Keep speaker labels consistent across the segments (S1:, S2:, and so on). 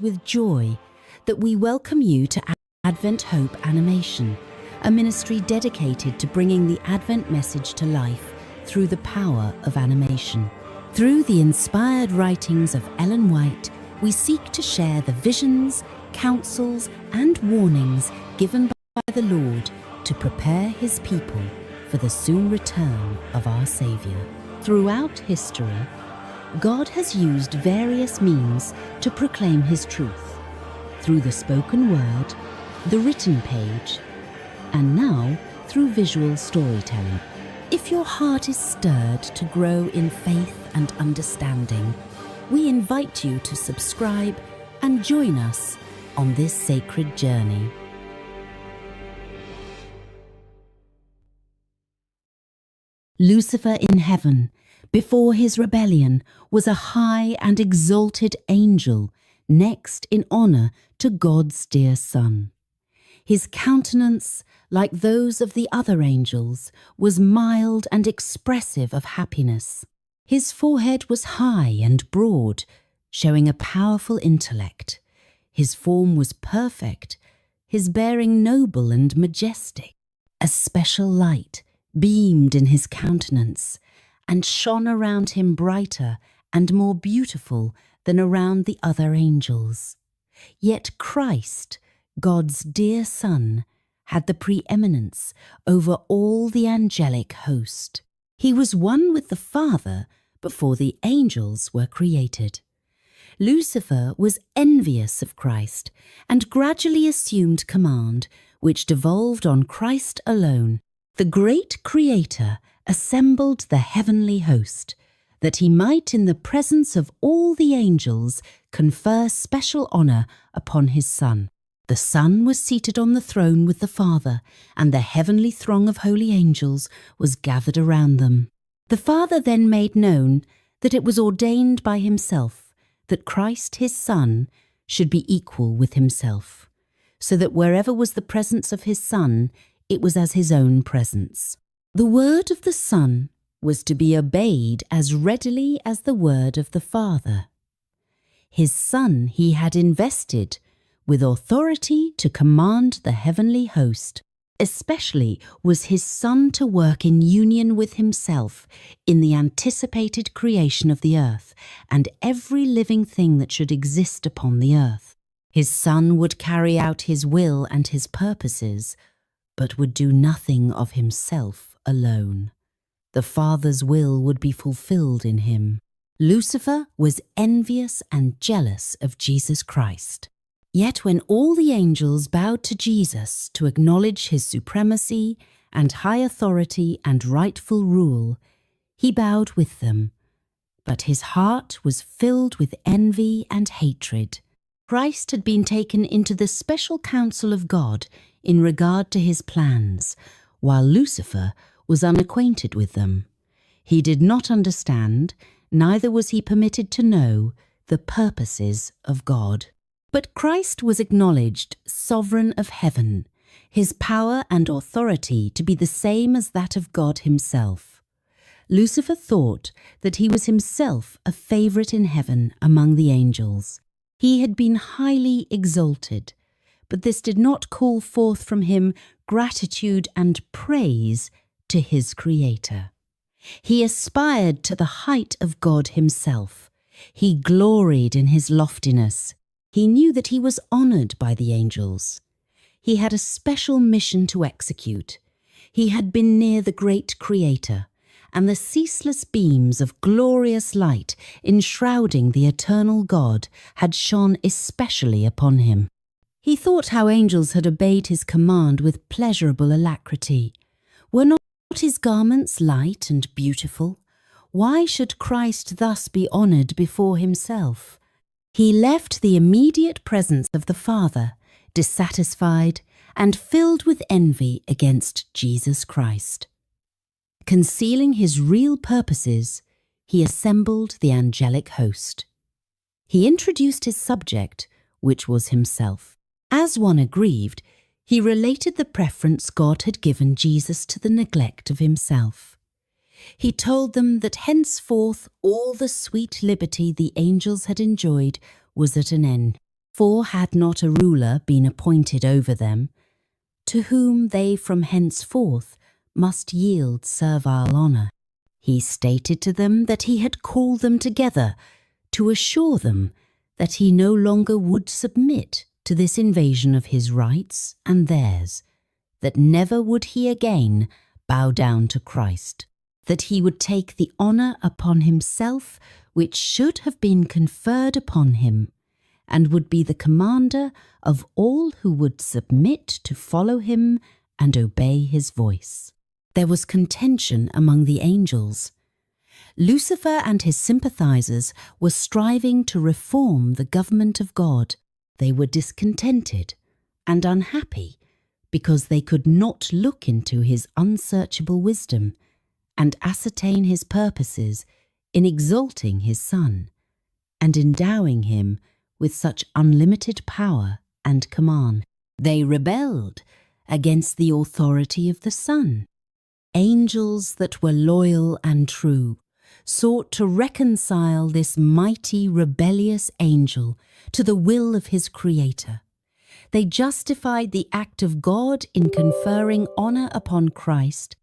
S1: with joy that we welcome you to Advent Hope Animation, a ministry dedicated to bringing the Advent message to life through the power of animation. Through the inspired writings of Ellen White, we seek to share the visions, counsels, and warnings given by the Lord to prepare His people for the soon return of our Saviour. Throughout history, God has used various means to proclaim His truth, through the spoken word, the written page, and now through visual storytelling. If your heart is stirred to grow in faith and understanding, we invite you to subscribe and join us on this sacred journey. Lucifer in heaven, before his rebellion, was a high and exalted angel, next in honour to God's dear Son. His countenance, like those of the other angels, was mild and expressive of happiness. His forehead was high and broad, showing a powerful intellect. His form was perfect, his bearing noble and majestic. A special light beamed in his countenance, and shone around him brighter and more beautiful than around the other angels. Yet Christ, God's dear Son, had the preeminence over all the angelic host. He was one with the Father before the angels were created. Lucifer was envious of Christ and gradually assumed command, which devolved on Christ alone. The great Creator assembled the heavenly host, that he might in the presence of all the angels confer special honour upon his Son. The Son was seated on the throne with the Father, and the heavenly throng of holy angels was gathered around them. The Father then made known that it was ordained by himself that Christ his Son should be equal with himself, so that wherever was the presence of his Son, it was as his own presence. The word of the Son was to be obeyed as readily as the word of the Father. His Son he had invested with authority to command the heavenly host. Especially was his Son to work in union with himself in the anticipated creation of the earth and every living thing that should exist upon the earth. His Son would carry out his will and his purposes, but would do nothing of himself alone. The Father's will would be fulfilled in him. Lucifer was envious and jealous of Jesus Christ. Yet when all the angels bowed to Jesus to acknowledge his supremacy and high authority and rightful rule, he bowed with them. But his heart was filled with envy and hatred. Christ had been taken into the special counsel of God in regard to his plans, while Lucifer was unacquainted with them. He did not understand, neither was he permitted to know, the purposes of God. But Christ was acknowledged sovereign of heaven, his power and authority to be the same as that of God himself. Lucifer thought that he was himself a favourite in heaven among the angels. He had been highly exalted, but this did not call forth from him gratitude and praise to his Creator. He aspired to the height of God himself. He gloried in his loftiness. He knew that he was honoured by the angels. He had a special mission to execute. He had been near the great Creator, and the ceaseless beams of glorious light enshrouding the eternal God had shone especially upon him. He thought how angels had obeyed his command with pleasurable alacrity. Were not his garments light and beautiful? Why should Christ thus be honoured before himself? He left the immediate presence of the Father, dissatisfied and filled with envy against Jesus Christ. Concealing his real purposes, he assembled the angelic host. He introduced his subject, which was himself. As one aggrieved, he related the preference God had given Jesus to the neglect of himself. He told them that henceforth all the sweet liberty the angels had enjoyed was at an end. For had not a ruler been appointed over them, to whom they from henceforth must yield servile honour? He stated to them that he had called them together to assure them that he no longer would submit to this invasion of his rights and theirs, that never would he again bow down to Christ, that he would take the honour upon himself which should have been conferred upon him, and would be the commander of all who would submit to follow him and obey his voice. There was contention among the angels. Lucifer and his sympathizers were striving to reform the government of God. They were discontented and unhappy because they could not look into his unsearchable wisdom and ascertain his purposes in exalting his Son and endowing him with such unlimited power and command. They rebelled against the authority of the Son. Angels that were loyal and true sought to reconcile this mighty rebellious angel to the will of his Creator. They justified the act of God in conferring honour upon Christ,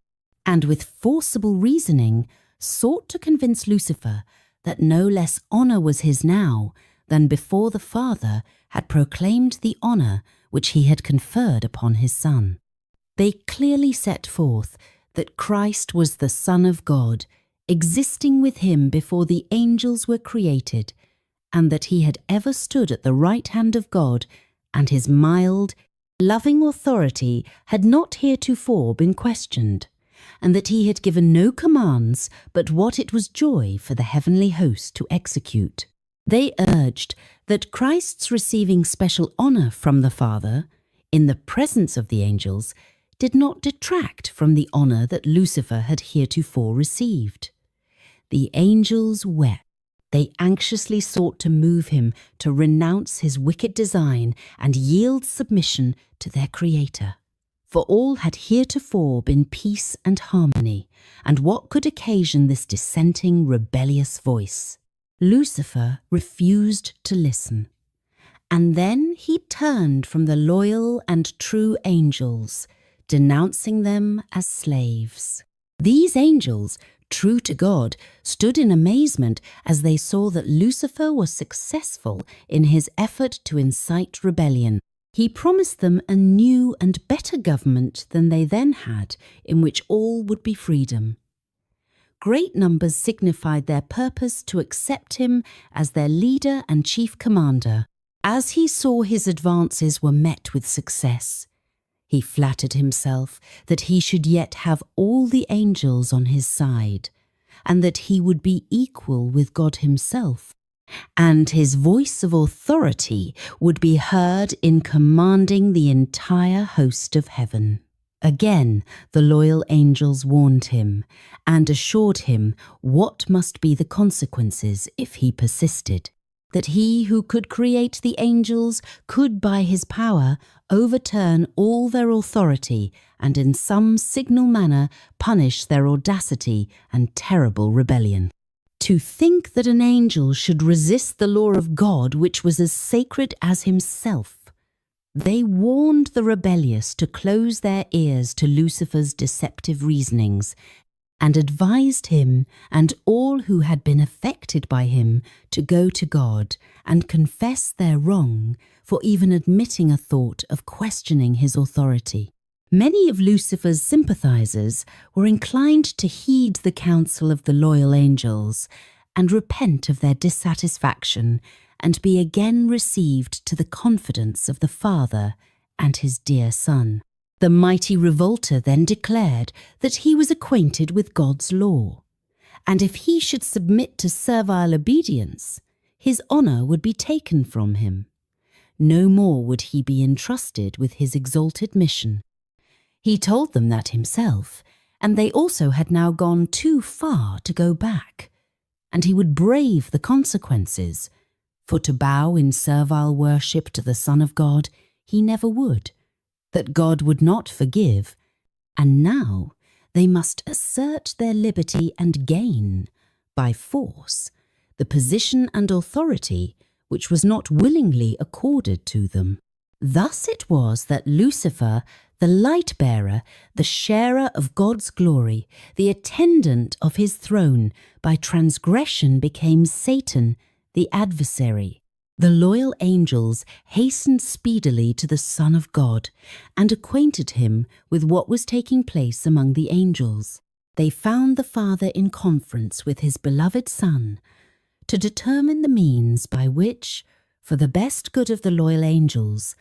S1: and with forcible reasoning sought to convince Lucifer that no less honour was his now than before the Father had proclaimed the honour which he had conferred upon his Son. They clearly set forth that Christ was the Son of God, existing with him before the angels were created, and that he had ever stood at the right hand of God, and his mild, loving authority had not heretofore been questioned, and that he had given no commands but what it was joy for the heavenly host to execute. They urged that Christ's receiving special honour from the Father, in the presence of the angels, did not detract from the honour that Lucifer had heretofore received. The angels wept. They anxiously sought to move him to renounce his wicked design and yield submission to their Creator. For all had heretofore been peace and harmony, and what could occasion this dissenting, rebellious voice? Lucifer refused to listen, and then he turned from the loyal and true angels, denouncing them as slaves. These angels, true to God, stood in amazement as they saw that Lucifer was successful in his effort to incite rebellion. He promised them a new and better government than they then had, in which all would be freedom. Great numbers signified their purpose to accept him as their leader and chief commander. As he saw his advances were met with success, he flattered himself that he should yet have all the angels on his side, and that he would be equal with God himself, and his voice of authority would be heard in commanding the entire host of heaven. Again, the loyal angels warned him and assured him what must be the consequences if he persisted, that he who could create the angels could by his power overturn all their authority and in some signal manner punish their audacity and terrible rebellion. To think that an angel should resist the law of God, which was as sacred as himself! They warned the rebellious to close their ears to Lucifer's deceptive reasonings, and advised him and all who had been affected by him to go to God and confess their wrong for even admitting a thought of questioning his authority. Many of Lucifer's sympathizers were inclined to heed the counsel of the loyal angels and repent of their dissatisfaction and be again received to the confidence of the Father and his dear Son. The mighty revolter then declared that he was acquainted with God's law, and if he should submit to servile obedience, his honour would be taken from him. No more would he be entrusted with his exalted mission. He told them that himself, and they also had now gone too far to go back, and he would brave the consequences, for to bow in servile worship to the Son of God he never would, that God would not forgive, and now they must assert their liberty and gain, by force, the position and authority which was not willingly accorded to them. Thus it was that Lucifer, the light-bearer, the sharer of God's glory, the attendant of his throne, by transgression became Satan, the adversary. The loyal angels hastened speedily to the Son of God and acquainted him with what was taking place among the angels. They found the Father in conference with his beloved Son to determine the means by which, for the best good of the loyal angels,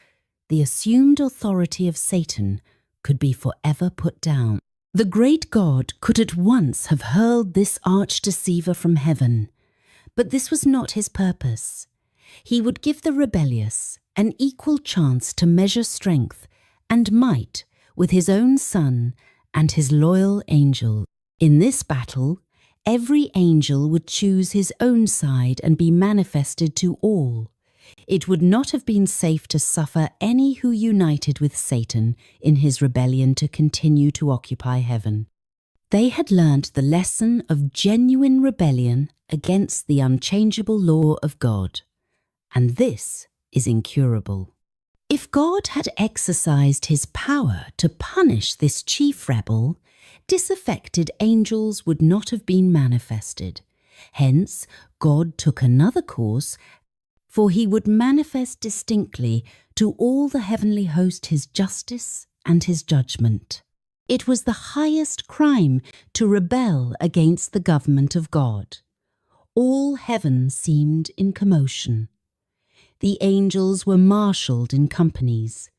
S1: the assumed authority of Satan could be forever put down. The great God could at once have hurled this arch-deceiver from heaven, but this was not his purpose. He would give the rebellious an equal chance to measure strength and might with his own Son and his loyal angel. In this battle, every angel would choose his own side and be manifested to all. It would not have been safe to suffer any who united with Satan in his rebellion to continue to occupy heaven. They had learned the lesson of genuine rebellion against the unchangeable law of God, and this is incurable. If God had exercised his power to punish this chief rebel, disaffected angels would not have been manifested. Hence, God took another course, for he would manifest distinctly to all the heavenly host his justice and his judgment. It was the highest crime to rebel against the government of God. All heaven seemed in commotion. The angels were marshalled in companies,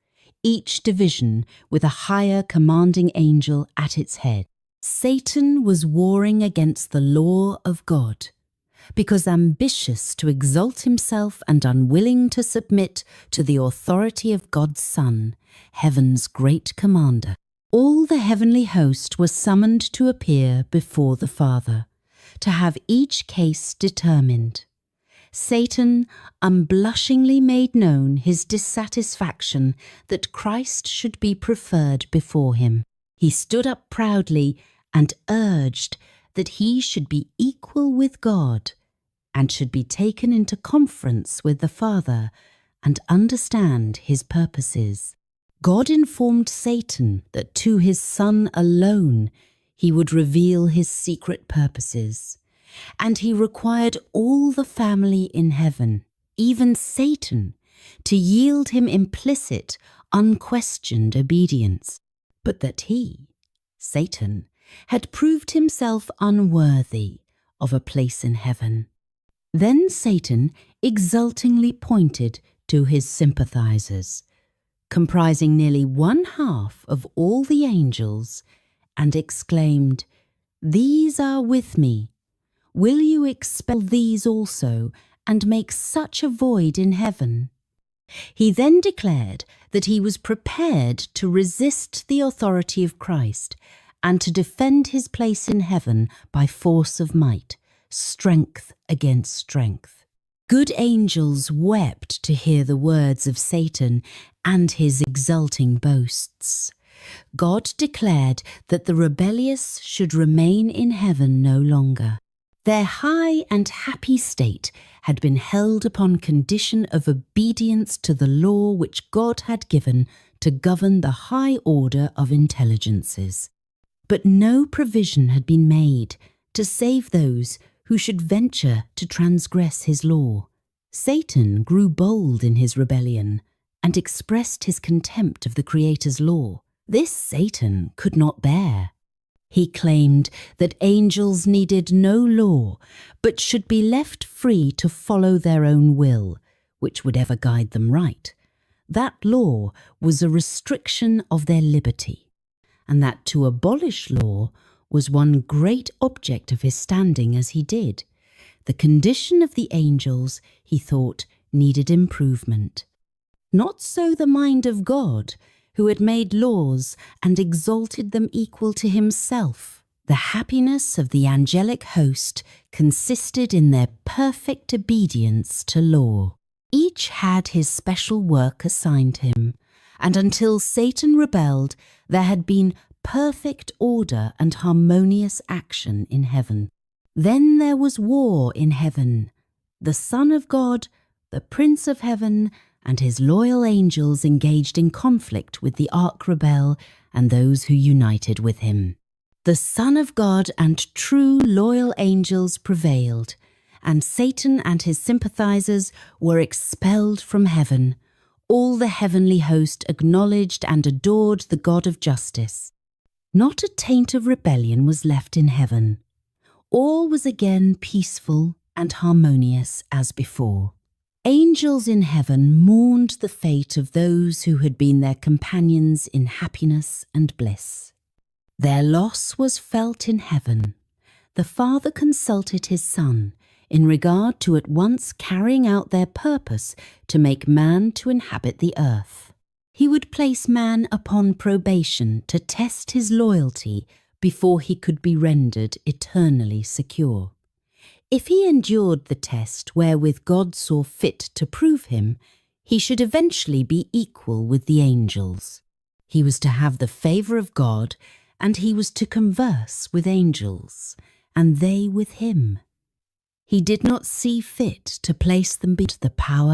S1: each division with a higher commanding angel at its head. Satan was warring against the law of God, because ambitious to exalt himself and unwilling to submit to the authority of God's Son, heaven's great commander. All the heavenly host were summoned to appear before the Father, to have each case determined. Satan unblushingly made known his dissatisfaction that Christ should be preferred before him. He stood up proudly and urged that he should be equal with God and should be taken into conference with the Father and understand his purposes. God informed Satan that to his Son alone he would reveal his secret purposes, and he required all the family in heaven, even Satan, to yield him implicit, unquestioned obedience, but that he, Satan, had proved himself unworthy of a place in heaven. Then Satan exultingly pointed to his sympathizers, comprising nearly 1/2 of all the angels, and exclaimed, "These are with me. Will you expel these also, and make such a void in heaven?" He then declared that he was prepared to resist the authority of Christ and to defend his place in heaven by force of might, strength against strength. Good angels wept to hear the words of Satan and his exulting boasts. God declared that the rebellious should remain in heaven no longer. Their high and happy state had been held upon condition of obedience to the law which God had given to govern the high order of intelligences. But no provision had been made to save those who should venture to transgress his law. Satan grew bold in his rebellion and expressed his contempt of the Creator's law. This Satan could not bear. He claimed that angels needed no law, but should be left free to follow their own will, which would ever guide them right. That law was a restriction of their liberty, and that to abolish law was one great object of his standing as he did. The condition of the angels, he thought, needed improvement. Not so the mind of God, who had made laws and exalted them equal to himself. The happiness of the angelic host consisted in their perfect obedience to law. Each had his special work assigned him, and until Satan rebelled, there had been perfect order and harmonious action in heaven. Then there was war in heaven. The Son of God, the Prince of Heaven and his loyal angels engaged in conflict with the arch-rebel and those who united with him. The Son of God and true loyal angels prevailed, and Satan and his sympathizers were expelled from heaven. All the heavenly host acknowledged and adored the God of justice. Not a taint of rebellion was left in heaven. All was again peaceful and harmonious as before. Angels in heaven mourned the fate of those who had been their companions in happiness and bliss. Their loss was felt in heaven. The Father consulted his Son in regard to at once carrying out their purpose to make man to inhabit the earth. He would place man upon probation to test his loyalty before he could be rendered eternally secure. If he endured the test wherewith God saw fit to prove him, he should eventually be equal with the angels. He was to have the favour of God, and he was to converse with angels, and they with him. He did not see fit to place them beneath the power